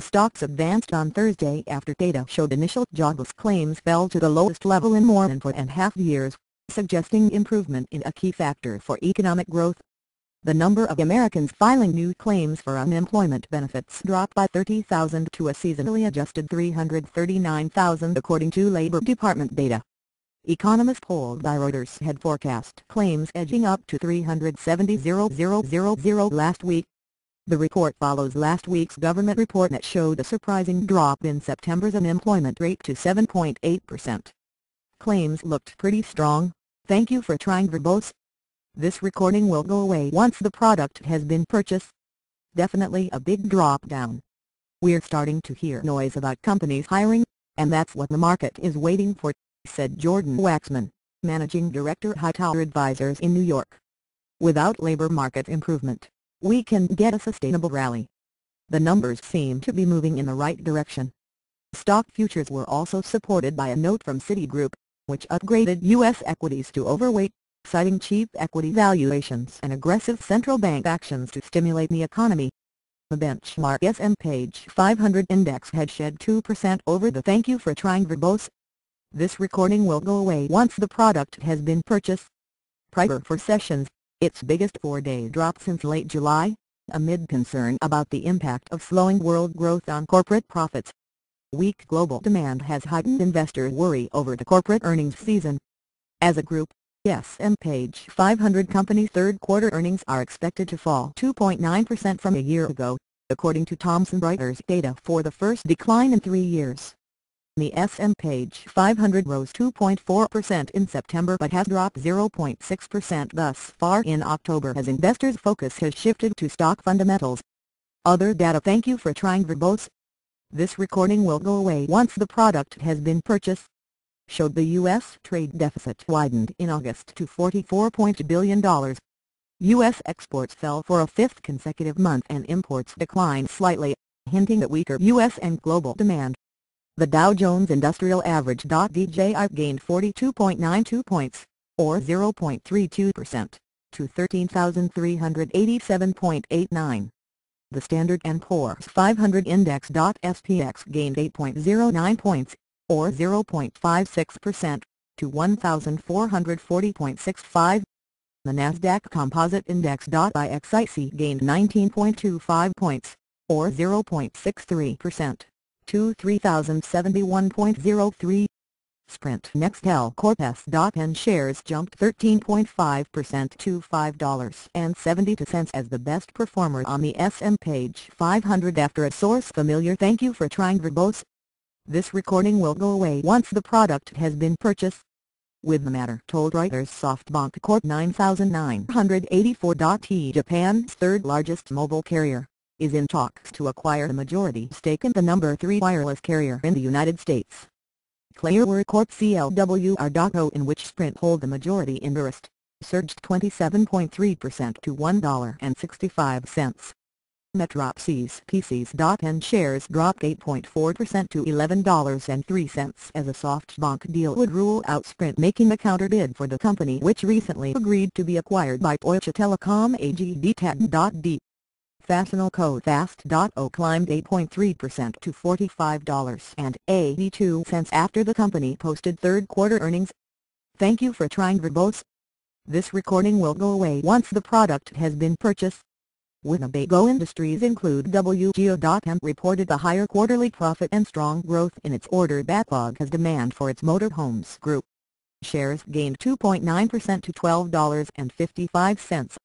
Stocks advanced on Thursday after data showed initial jobless claims fell to the lowest level in more than 4.5 years, suggesting improvement in a key factor for economic growth. The number of Americans filing new claims for unemployment benefits dropped by 30,000 to a seasonally adjusted 339,000 according to Labor Department data. Economists polled by Reuters had forecast claims edging up to 370,000 last week. The report follows last week's government report that showed a surprising drop in September's unemployment rate to 7.8%. Claims looked pretty strong. Thank you for trying verbose. This recording will go away once the product has been purchased. Definitely a big drop down. We're starting to hear noise about companies hiring, and that's what the market is waiting for, said Jordan Waxman, Managing Director Hightower Advisors in New York. Without labor market improvement, we can get a sustainable rally. The numbers seem to be moving in the right direction. Stock futures were also supported by a note from Citigroup, which upgraded U.S. equities to overweight, citing cheap equity valuations and aggressive central bank actions to stimulate the economy. The benchmark S&P 500 index had shed 2% over the thank you for trying verbose. This recording will go away once the product has been purchased. Prior for sessions, its biggest 4-day drop since late July, amid concern about the impact of slowing world growth on corporate profits. Weak global demand has heightened investor worry over the corporate earnings season. As a group, S&P 500 companies' third-quarter earnings are expected to fall 2.9% from a year ago, according to Thomson Reuters data for the first decline in 3 years. The S&P 500 rose 2.4% in September but has dropped 0.6% thus far in October as investors' focus has shifted to stock fundamentals. Other data. Thank you for trying verbose. This recording will go away once the product has been purchased. Showed the U.S. trade deficit widened in August to $44 billion. U.S. exports fell for a fifth consecutive month and imports declined slightly, hinting at weaker U.S. and global demand. The Dow Jones Industrial Average (DJI) gained 42.92 points, or 0.32%, to 13,387.89. The Standard & Poor's 500 Index (SPX) gained 8.09 points, or 0.56%, to 1,440.65. The Nasdaq Composite Index (IXIC) gained 19.25 points, or 0.63%, to 3,071.03. Sprint Nextel Corp S.N shares jumped 13.5% to $5.72 as the best performer on the S&P 500 after a source familiar. Thank you for trying verbose. This recording will go away once the product has been purchased. With the matter told Reuters, SoftBank Corp. 9,984. Japan's third-largest mobile carrier, is in talks to acquire a majority stake in the number 3 wireless carrier in the United States. Clearwire Corp. CLWR.co, in which Sprint hold the majority interest, surged 27.3% to $1.65. Metropc's PCs.N shares dropped 8.4% to $11.03 as a SoftBank deal would rule out Sprint making a counterbid for the company, which recently agreed to be acquired by Deutsche Telekom AG. DTAG.D. Fastenal Co. Fast.O climbed 8.3% to $45.82 after the company posted third-quarter earnings. Thank you for trying verbose. This recording will go away once the product has been purchased. Winnebago Industries include WGO.M reported a higher quarterly profit and strong growth in its order backlog as demand for its motorhomes grew. Shares gained 2.9% to $12.55